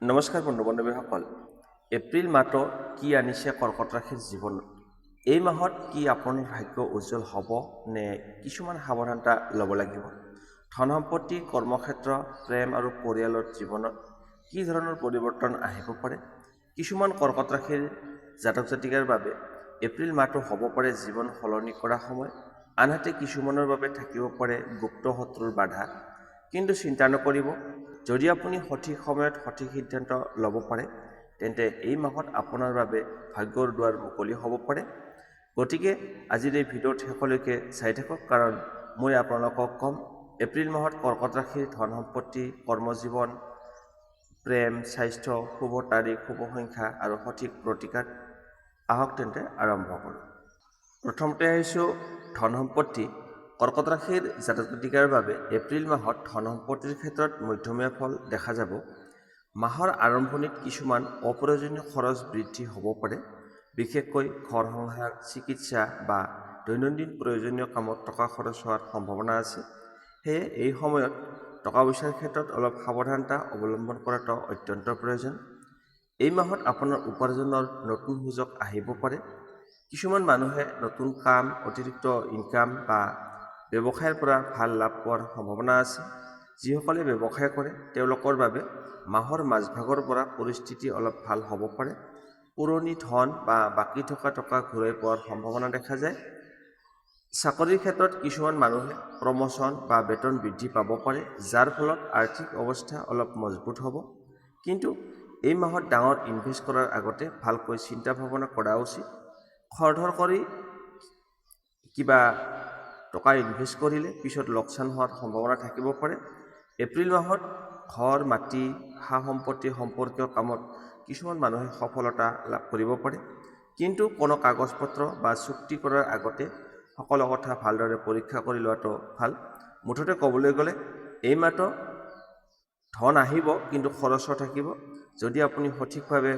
নমস্কাৰ বন্ধু বান্ধৱীসকল। এপ্ৰিল মাহটো কি আনিছে কৰ্কট ৰাশিৰ জীৱনত? এই মাহত কি আপোনাৰ ভাগ্য উজ্জ্বল হ'ব নে কিছুমান সাৱধানতা ল'ব লাগিব? ধন সম্পত্তি, কৰ্মক্ষেত্ৰ, প্ৰেম আৰু পৰিয়ালৰ জীৱনত কি ধৰণৰ পৰিৱৰ্তন আহিব পাৰে? কিছুমান কৰ্কট ৰাশিৰ জাতক জাতিকাৰ বাবে এপ্ৰিল মাহটো হ'ব পাৰে জীৱন সলনি কৰা সময়, আনহাতে কিছুমানৰ বাবে থাকিব পাৰে গুপ্ত শত্ৰুৰ বাধা। কিন্তু চিন্তা নকৰিব, যদি আপুনি সঠিক সময়ত সঠিক সিদ্ধান্ত ল'ব পাৰে তেন্তে এই মাহত আপোনাৰ বাবে ভাগ্যৰ দুৱাৰ মুকলি হ'ব পাৰে। গতিকে আজিৰ এই ভিডিঅ'ত শেষলৈকে চাই থাকক, কাৰণ মই আপোনালোকক ক'ম এপ্ৰিল মাহত কৰ্কট ৰাশিৰ ধন সম্পত্তি, কৰ্মজীৱন, প্ৰেম, স্বাস্থ্য, শুভ তাৰিখ, শুভ সংখ্যা আৰু সঠিক প্ৰতিকাৰ। আহক তেন্তে আৰম্ভ কৰোঁ। প্ৰথমতে আহিছোঁ ধন সম্পত্তি। কৰ্কট ৰাশিৰ জাতক জাতিকাৰ বাবে এপ্ৰিল মাহত ধন সম্পত্তিৰ ক্ষেত্ৰত মধ্যমীয়া ফল দেখা যাব। মাহৰ আৰম্ভণিত কিছুমান অপ্ৰয়োজনীয় খৰচ বৃদ্ধি হ'ব পাৰে, বিশেষকৈ ঘৰ সংসাৰ, চিকিৎসা বা দৈনন্দিন প্ৰয়োজনীয় কামত টকা খৰচ হোৱাৰ সম্ভাৱনা আছে। সেয়ে এই সময়ত টকা পইচাৰ ক্ষেত্ৰত অলপ সাৱধানতা অৱলম্বন কৰাটো অত্যন্ত প্ৰয়োজন। এই মাহত আপোনাৰ উপাৰ্জনৰ নতুন সুযোগ আহিব পাৰে। কিছুমান মানুহে নতুন কাম, অতিৰিক্ত ইনকাম বা ব্যৱসায়ৰ পৰা ভাল লাভ পোৱাৰ সম্ভাৱনা আছে। যিসকলে ব্যৱসায় কৰে তেওঁলোকৰ বাবে মাহৰ মাজভাগৰ পৰা পৰিস্থিতি অলপ ভাল হ'ব পাৰে। পুৰণি ধন বা বাকী থকা টকা ঘূৰাই পোৱাৰ সম্ভাৱনা দেখা যায়। চাকৰিৰ ক্ষেত্ৰত কিছুমান মানুহে প্ৰমোচন বা বেতন বৃদ্ধি পাব পাৰে, যাৰ ফলত আৰ্থিক অৱস্থা অলপ মজবুত হ'ব। কিন্তু এই মাহত ডাঙৰ ইনভেষ্ট কৰাৰ আগতে ভালকৈ চিন্তা ভাৱনা কৰা উচিত। খৰধৰ কৰি কিবা টকা ইনভেষ্ট কৰিলে পিছত লোকচান হোৱাৰ সম্ভাৱনা থাকিব পাৰে। এপ্ৰিল মাহত ঘৰ, মাটি, সা সম্পত্তি সম্পৰ্কীয় কামত কিছুমান মানুহে সফলতা লাভ কৰিব পাৰে। কিন্তু কোনো কাগজ পত্ৰ বা চুক্তি কৰাৰ আগতে সকলো কথা ভালদৰে পৰীক্ষা কৰি লোৱাটো ভাল। মুঠতে ক'বলৈ গ'লে এই মাহটো ধন আহিব কিন্তু খৰচো থাকিব। যদি আপুনি সঠিকভাৱে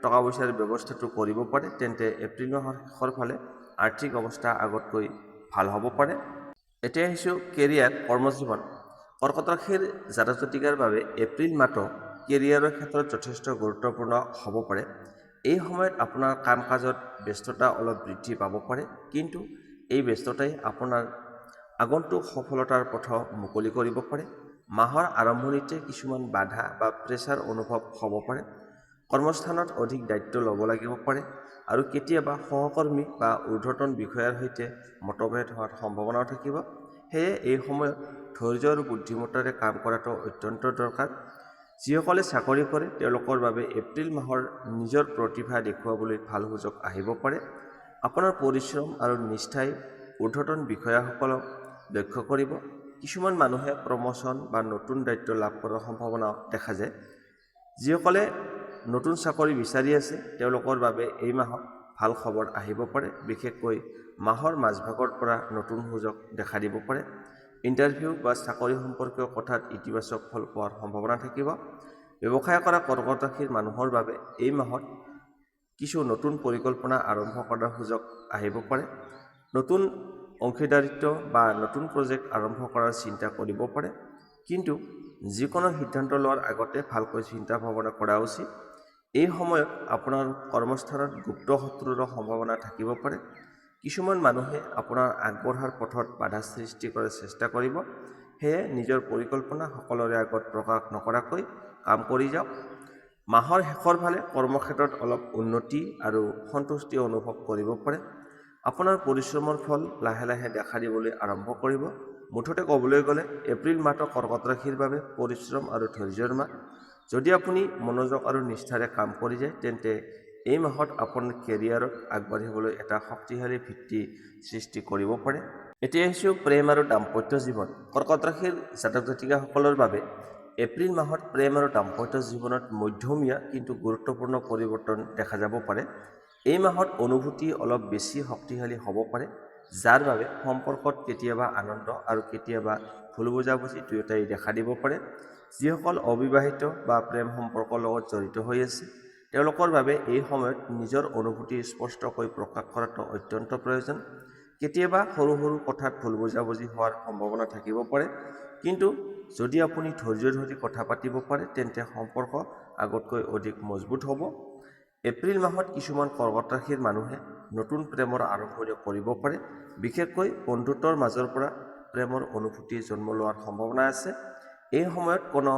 টকা পইচাৰ ব্যৱস্থাটো কৰিব পাৰে তেন্তে এপ্ৰিল মাহৰ শেষৰ ফালে আৰ্থিক অৱস্থা আগতকৈ ভাল হ'ব পাৰে। এতিয়া আহিছোঁ কেৰিয়াৰ, কৰ্মজীৱন। কৰ্কট ৰাশিৰ জাতক জাতিকাৰ বাবে এপ্ৰিল মাহটো কেৰিয়াৰৰ ক্ষেত্ৰত যথেষ্ট গুৰুত্বপূৰ্ণ হ'ব পাৰে। এই সময়ত আপোনাৰ কাম কাজত ব্যস্ততা অলপ বৃদ্ধি পাব পাৰে, কিন্তু এই ব্যস্ততাই আপোনাৰ আগন্তুক সফলতাৰ পথ মুকলি কৰিব পাৰে। মাহৰ আৰম্ভণিতে কিছুমান বাধা বা প্ৰেছাৰ অনুভৱ হ'ব পাৰে। কৰ্মস্থানত অধিক দায়িত্ব ল'ব লাগিব পাৰে আৰু কেতিয়াবা সহকৰ্মী বা ঊৰ্ধ্বতন বিষয়াৰ সৈতে মতভেদ হোৱাৰ সম্ভাৱনাও থাকিব। সেয়ে এই সময়ত ধৈৰ্য আৰু বুদ্ধিমত্তাৰে কাম কৰাটো অত্যন্ত দৰকাৰ। যিসকলে চাকৰি কৰে তেওঁলোকৰ বাবে এপ্ৰিল মাহৰ নিজৰ প্ৰতিভা দেখুৱাবলৈ ভাল সুযোগ আহিব পাৰে। আপোনাৰ পৰিশ্ৰম আৰু নিষ্ঠাই ঊৰ্ধ্বতন বিষয়াসকলক দক্ষ কৰিব। কিছুমান মানুহে প্ৰমোচন বা নতুন দায়িত্ব লাভ কৰাৰ সম্ভাৱনা দেখা যায়। যিসকলে নতুন চাকৰি বিচাৰি আছে তেওঁলোকৰ বাবে এই মাহত ভাল খবৰ আহিব পাৰে, বিশেষকৈ মাহৰ মাজভাগৰ পৰা নতুন সুযোগ দেখা দিব পাৰে। ইণ্টাৰভিউ বা চাকৰি সম্পৰ্কীয় কথাত ইতিবাচক ফল পোৱাৰ সম্ভাৱনা থাকিব। ব্যৱসায় কৰা কৰ্কট ৰাশিৰ মানুহৰ বাবে এই মাহত কিছু নতুন পৰিকল্পনা আৰম্ভ কৰাৰ সুযোগ আহিব পাৰে। নতুন অংশীদাৰিত্ব বা নতুন প্ৰজেক্ট আৰম্ভ কৰাৰ চিন্তা কৰিব পাৰে, কিন্তু যিকোনো সিদ্ধান্ত লোৱাৰ আগতে ভালকৈ চিন্তা ভাৱনা কৰা উচিত। এই সময়ত আপোনাৰ কৰ্মস্থানত গুপ্ত শত্ৰুৰো সম্ভাৱনা থাকিব পাৰে। কিছুমান মানুহে আপোনাৰ আগবঢ়াৰ পথত বাধা সৃষ্টি কৰাৰ চেষ্টা কৰিব। সেয়ে নিজৰ পৰিকল্পনা সকলোৰে আগত প্ৰকাশ নকৰাকৈ কাম কৰি যাওক। মাহৰ শেষৰ ফালে কৰ্মক্ষেত্ৰত অলপ উন্নতি আৰু সন্তুষ্টি অনুভৱ কৰিব পাৰে। আপোনাৰ পৰিশ্ৰমৰ ফল লাহে লাহে দেখা দিবলৈ আৰম্ভ কৰিব। মুঠতে ক'বলৈ গ'লে এপ্ৰিল মাহটো কৰ্কট ৰাশিৰ বাবে পৰিশ্ৰম আৰু ধৈৰ্যৰ মাহ। যদি আপুনি মনোযোগ আৰু নিষ্ঠাৰে কাম কৰি যায় তেন্তে এই মাহত আপোনাৰ কেৰিয়াৰত আগবাঢ়িবলৈ এটা শক্তিশালী ভিত্তি সৃষ্টি কৰিব পাৰে। এতিয়া আহিছোঁ প্ৰেম আৰু দাম্পত্য জীৱন। কৰ্কট ৰাশিৰ জাতক জাতিকাসকলৰ বাবে এপ্ৰিল মাহত প্ৰেম আৰু দাম্পত্য জীৱনত মধ্যমীয়া কিন্তু গুৰুত্বপূৰ্ণ পৰিৱৰ্তন দেখা যাব পাৰে। এই মাহত অনুভূতি অলপ বেছি শক্তিশালী হ'ব পাৰে, যাৰ বাবে সম্পৰ্কত কেতিয়াবা আনন্দ আৰু কেতিয়াবা ভুল বুজাবুজি দুয়োটাই দেখা দিব পাৰে। যিসকল অবিবাহিত বা প্ৰেম সম্পৰ্কৰ লগত জড়িত হৈ আছে তেওঁলোকৰ বাবে এই সময়ত নিজৰ অনুভূতি স্পষ্টকৈ প্ৰকাশ কৰাটো অত্যন্ত প্ৰয়োজন। কেতিয়াবা সৰু সৰু কথাত ভুল বুজাবুজি হোৱাৰ সম্ভাৱনা থাকিব পাৰে, কিন্তু যদি আপুনি ধৈৰ্য ধৰি কথা পাতিব পাৰে তেন্তে সম্পৰ্ক আগতকৈ অধিক মজবুত হ'ব। এপ্ৰিল মাহত কিছুমান কৰ্কট ৰাশিৰ মানুহে নতুন প্ৰেমৰ আৰম্ভণি কৰিব পাৰে। বিশেষকৈ বন্ধুত্বৰ মাজৰ পৰা প্ৰেমৰ অনুভূতি জন্ম লোৱাৰ সম্ভাৱনা আছে। এই সময়ত কোনো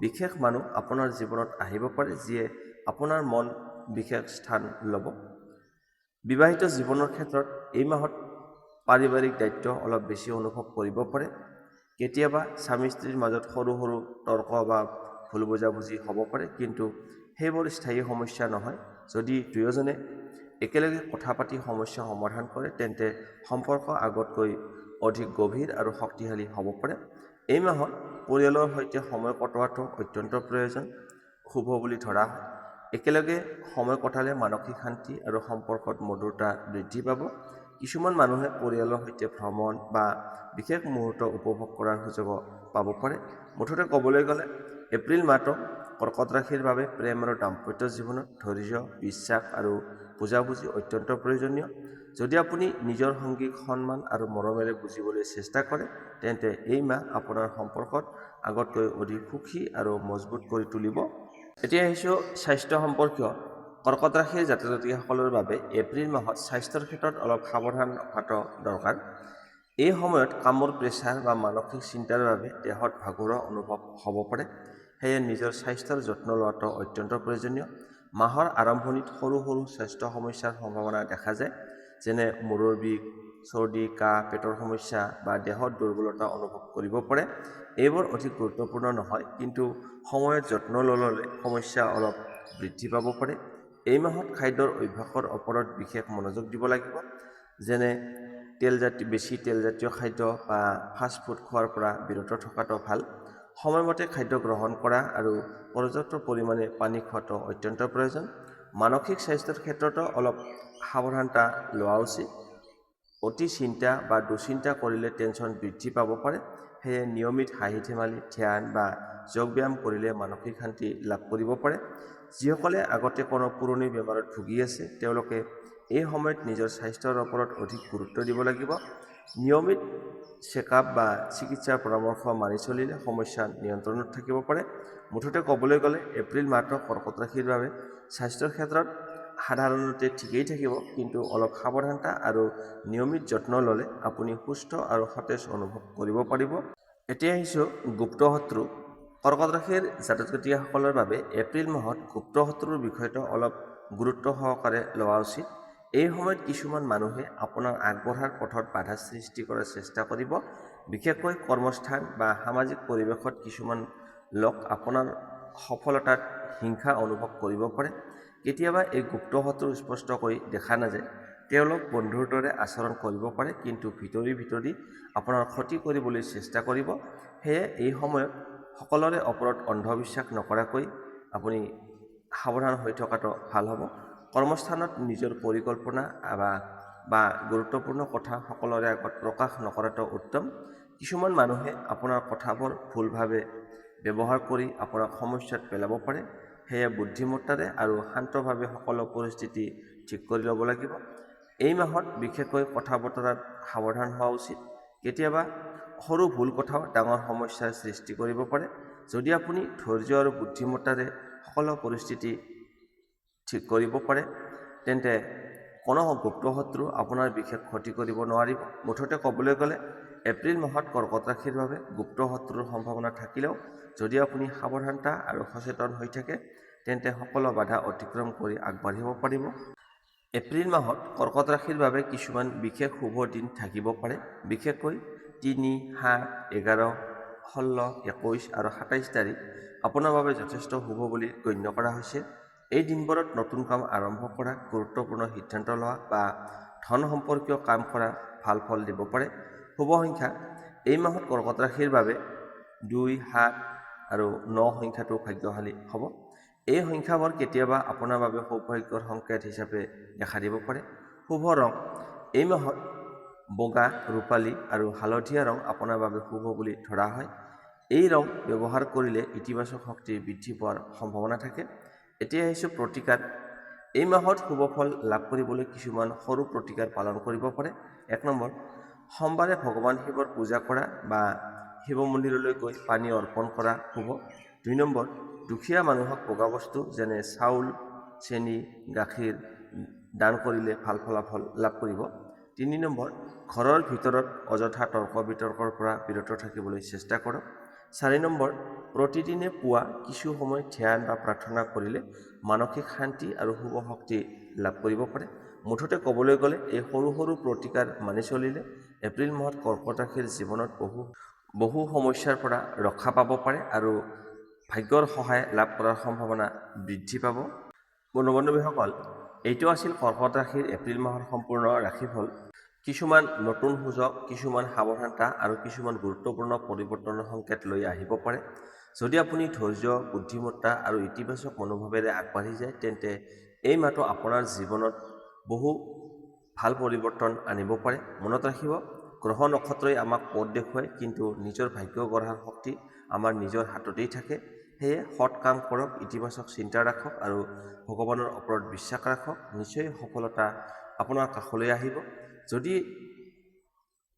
বিশেষ মানুহ আপোনাৰ জীৱনত আহিব পাৰে যিয়ে আপোনাৰ মন বিশেষ স্থান ল'ব। বিবাহিত জীৱনৰ ক্ষেত্ৰত এই মাহত পাৰিবাৰিক দায়িত্ব অলপ বেছি অনুভৱ কৰিব পাৰে। কেতিয়াবা স্বামী স্ত্ৰীৰ মাজত সৰু সৰু তৰ্ক বা ভুল বুজাবুজি হ'ব পাৰে, কিন্তু সেইবোৰ স্থায়ী সমস্যা নহয়। যদি দুয়োজনে একেলগে কথা পাতি সমস্যা সমাধান কৰে তেন্তে সম্পৰ্ক আগতকৈ অধিক গভীৰ আৰু শক্তিশালী হ'ব পাৰে। এই মাহত পৰিয়ালৰ সৈতে সময় কটোৱাটো অত্যন্ত প্ৰয়োজন শুভ বুলি ধৰা হয়। একেলগে সময় কটালে মানসিক শান্তি আৰু সম্পৰ্কত মধুৰতা বৃদ্ধি পাব। কিছুমান মানুহে পৰিয়ালৰ সৈতে ভ্ৰমণ বা বিশেষ মুহূৰ্ত উপভোগ কৰাৰ সুযোগ পাব পাৰে। মুঠতে ক'বলৈ গ'লে এপ্ৰিল মাহটো কৰ্কট ৰাশিৰ বাবে প্ৰেম আৰু দাম্পত্য জীৱনত ধৈৰ্য, বিশ্বাস আৰু বুজাবুজি অত্যন্ত প্ৰয়োজনীয়। যদি আপুনি নিজৰ সংগীক সন্মান আৰু মৰমেৰে বুজিবলৈ চেষ্টা কৰে তেন্তে এই মাহ আপোনাৰ সম্পৰ্কত আগতকৈ অধিক সুখী আৰু মজবুত কৰি তুলিব। এতিয়া আহিছোঁ স্বাস্থ্য সম্পৰ্কীয়। কৰ্কট ৰাশিৰ জাতক জাতিকাসকলৰ বাবে এপ্ৰিল মাহত স্বাস্থ্যৰ ক্ষেত্ৰত অলপ সাৱধান হোৱাটো দৰকাৰ। এই সময়ত কামৰ প্ৰেছাৰ বা মানসিক চিন্তাৰ বাবে দেহত ভাগৰুৱা অনুভৱ হ'ব পাৰে। সেয়ে নিজৰ স্বাস্থ্যৰ যত্ন লোৱাটো অত্যন্ত প্ৰয়োজনীয়। মাহৰ আৰম্ভণিত সৰু সৰু স্বাস্থ্য সমস্যাৰ সম্ভাৱনা দেখা যায়, যেনে মূৰৰ বিষ, চৰ্দি, কাহ, পেটৰ সমস্যা বা দেহত দুৰ্বলতা অনুভৱ কৰিব পাৰে। এইবোৰ অধিক গুৰুত্বপূৰ্ণ নহয়, কিন্তু সময়ত যত্ন নল'লে সমস্যা অলপ বৃদ্ধি পাব পাৰে। এই মাহত খাদ্যৰ অভ্যাসৰ ওপৰত বিশেষ মনোযোগ দিব লাগিব, যেনে বেছি তেলজাতীয় খাদ্য বা ফাষ্ট ফুড খোৱাৰ পৰা বিৰত থকাটো ভাল। সময়মতে খাদ্য গ্ৰহণ কৰা আৰু পৰ্যাপ্ত পৰিমাণে পানী খোৱাটো অত্যন্ত প্ৰয়োজন। মানসিক স্বাস্থ্যৰ ক্ষেত্ৰতো অলপ সাৱধানতা লোৱা উচিত। অতি চিন্তা বা দুশ্চিন্তা কৰিলে টেনচন বৃদ্ধি পাব পাৰে। সেয়ে নিয়মিত হাঁহি ধেমালি, ধ্যান বা যোগ ব্যায়াম কৰিলে মানসিক শান্তি লাভ কৰিব পাৰে। যিসকলে আগতে কোনো পুৰণি বেমাৰত ভুগি আছে তেওঁলোকে এই সময়ত নিজৰ স্বাস্থ্যৰ ওপৰত অধিক গুৰুত্ব দিব লাগিব। নিয়মিত চেকআপ বা চিকিৎসাৰ পৰামৰ্শ মানি চলিলে সমস্যা নিয়ন্ত্ৰণত থাকিব পাৰে। মুঠতে ক'বলৈ গ'লে এপ্ৰিল মাহটো কৰ্কট ৰাশিৰ বাবে স্বাস্থ্যৰ ক্ষেত্ৰত সাধাৰণতে ঠিকেই থাকিব, কিন্তু অলপ সাৱধানতা আৰু নিয়মিত যত্ন ল'লে আপুনি সুস্থ আৰু সতেজ অনুভৱ কৰিব পাৰিব। এতিয়া আহিছোঁ গুপ্ত শত্ৰু। কৰ্কট ৰাশিৰ জাতক জাতিকাসকলৰ বাবে এপ্ৰিল মাহত গুপ্ত শত্ৰুৰ বিষয়টো অলপ গুৰুত্ব সহকাৰে লোৱা উচিত। এই সময়ত কিছুমান মানুহে আপোনাৰ আগবঢ়াৰ পথত বাধা সৃষ্টি কৰাৰ চেষ্টা কৰিব। বিশেষকৈ কৰ্মস্থান বা সামাজিক পৰিৱেশত কিছুমান লোক আপোনাৰ সফলতাত হিংসা অনুভৱ কৰিব পাৰে। কেতিয়াবা এই গুপ্ত শত্ৰু স্পষ্টকৈ দেখা নাযায়। তেওঁলোক বন্ধুৰ দৰে আচৰণ কৰিব পাৰে, কিন্তু ভিতৰি ভিতৰি আপোনাৰ ক্ষতি কৰিবলৈ চেষ্টা কৰিব। সেয়ে এই সময়ত সকলোৰে ওপৰত অন্ধবিশ্বাস নকৰাকৈ আপুনি সাৱধান হৈ থকাটো ভাল হ'ব। কৰ্মস্থানত নিজৰ পৰিকল্পনা বা গুৰুত্বপূৰ্ণ কথা সকলোৰে আগত প্ৰকাশ নকৰাটো উত্তম। কিছুমান মানুহে আপোনাৰ কথাবোৰ ভুলভাৱে ব্যৱহাৰ কৰি আপোনাক সমস্যাত পেলাব পাৰে। সেয়ে বুদ্ধিমত্তাৰে আৰু শান্তভাৱে সকলো পৰিস্থিতি ঠিক কৰি ল'ব লাগিব। এই মাহত বিশেষকৈ কথা বতৰাত সাৱধান হোৱা উচিত। কেতিয়াবা সৰু ভুল কথাও ডাঙৰ সমস্যাৰ সৃষ্টি কৰিব পাৰে। যদি আপুনি ধৈৰ্য আৰু বুদ্ধিমত্তাৰে সকলো পৰিস্থিতি ঠিক কৰিব পাৰে তেন্তে কোনো গুপ্ত শত্ৰু আপোনাৰ বিশেষ ক্ষতি কৰিব নোৱাৰিব। মুঠতে ক'বলৈ গ'লে এপ্ৰিল মাহত কৰ্কট ৰাশিৰ বাবে গুপ্ত শত্ৰুৰ সম্ভাৱনা থাকিলেও যদি আপুনি সাৱধানতা আৰু সচেতন হৈ থাকে তেন্তে সকলো বাধা অতিক্ৰম কৰি আগবাঢ়িব পাৰিব। এপ্ৰিল মাহত কৰ্কট ৰাশিৰ বাবে কিছুমান বিশেষ শুভ দিন থাকিব পাৰে। বিশেষকৈ 3, 7, 11, 16, 21 আৰু 27 তাৰিখ আপোনাৰ বাবে যথেষ্ট শুভ বুলি গণ্য কৰা হৈছে। এই দিনবোৰত নতুন কাম আৰম্ভ কৰা, গুৰুত্বপূৰ্ণ সিদ্ধান্ত লোৱা বা ধন সম্পৰ্কীয় কাম কৰা ভাল ফল দিব পাৰে। শুভ সংখ্যা এই মাহত কৰ্কট ৰাশিৰ বাবে 2, 7 আৰু 9 সংখ্যাটো ভাগ্যশালী হ'ব। এই সংখ্যাবোৰ কেতিয়াবা আপোনাৰ বাবে সৌভাগ্যৰ সংকেত হিচাপে দেখা দিব পাৰে। শুভ ৰং এই মাহত বগা, ৰূপালী আৰু হালধীয়া ৰং আপোনাৰ বাবে শুভ বুলি ধৰা হয়। এই ৰং ব্যৱহাৰ কৰিলে ইতিবাচক শক্তি বৃদ্ধি পোৱাৰ সম্ভাৱনা থাকে। এতিয়া আহিছোঁ প্ৰতিকাৰ। এই মাহত শুভ ফল লাভ কৰিবলৈ কিছুমান সৰু প্ৰতিকাৰ পালন কৰিব পাৰে। 1 নম্বৰ, সোমবাৰে ভগৱান শিৱৰ পূজা কৰা বা শিৱ মন্দিৰলৈ গৈ পানী অৰ্পণ কৰা শুভ। 2 নম্বৰ, দুখীয়া মানুহক বগা বস্তু যেনে চাউল, চেনি, গাখীৰ দান কৰিলে ভাল ফলাফল লাভ কৰিব। 3 নম্বৰ, ঘৰৰ ভিতৰত অযথা তৰ্ক বিতৰ্কৰ পৰা বিৰত থাকিবলৈ চেষ্টা কৰক। 4 নম্বৰ, প্ৰতিদিনে পুৱা কিছু সময় ধ্যান বা প্ৰাৰ্থনা কৰিলে মানসিক শান্তি আৰু শুভ শক্তি লাভ কৰিব পাৰে। মুঠতে ক'বলৈ গ'লে এই সৰু সৰু প্ৰতিকাৰ মানি চলিলে এপ্ৰিল মাহত কৰ্কট ৰাশিৰ জীৱনত বহু সমস্যাৰ পৰা ৰক্ষা পাব পাৰে আৰু ভাগ্যৰ সহায় লাভ কৰাৰ সম্ভাৱনা বৃদ্ধি পাব। বন্ধু-বান্ধৱীসকল, এইটো আছিল কৰ্কট ৰাশিৰ এপ্ৰিল মাহৰ সম্পূৰ্ণ ৰাশিফল। কিছুমান নতুন সুযোগ, কিছুমান সাৱধানতা আৰু কিছুমান গুৰুত্বপূৰ্ণ পৰিৱৰ্তনৰ সংকেত লৈ আহিব পাৰে। যদি আপুনি ধৈৰ্য, বুদ্ধিমত্তা আৰু ইতিবাচক মনোভাৱেৰে আগবাঢ়ি যায়, তেন্তে এই মাহটো আপোনাৰ জীৱনত বহু ভাল পৰিৱৰ্তন আনিব পাৰে। মনত ৰাখিব, গ্ৰহ নক্ষত্ৰই আমাক পথ দেখুৱায়, কিন্তু নিজৰ ভাগ্য গঢ়াৰ শক্তি আমাৰ নিজৰ হাততেই থাকে। সেয়ে সৎ কাম কৰক, ইতিবাচক চিন্তা ৰাখক আৰু ভগৱানৰ ওপৰত বিশ্বাস ৰাখক। নিশ্চয় সফলতা আপোনাৰ কাষলৈ আহিব। যদি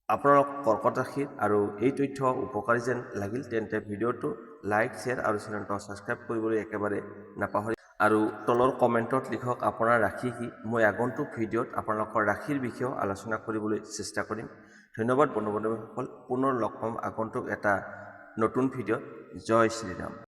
আপোনালোক কৰ্কট ৰাশিৰ আৰু এই তথ্য উপকাৰী যেন লাগিল, তেন্তে ভিডিঅ'টো লাইক, শ্বেয়াৰ আৰু চেনেলটো ছাবস্ক্ৰাইব কৰিবলৈ একেবাৰে নাপাহৰিব। আৰু তলৰ কমেণ্টত লিখক আপোনাৰ ৰাশি কি। মই আগন্তুক ভিডিঅ'ত আপোনালোকৰ ৰাশিৰ বিষয়েও আলোচনা কৰিবলৈ চেষ্টা কৰিম। ধন্যবাদ বন্ধু-বান্ধৱীসকল। পুনৰ লগ পাম আগন্তুক এটা নতুন ভিডিঅ'ত। জয় শ্ৰীৰাম।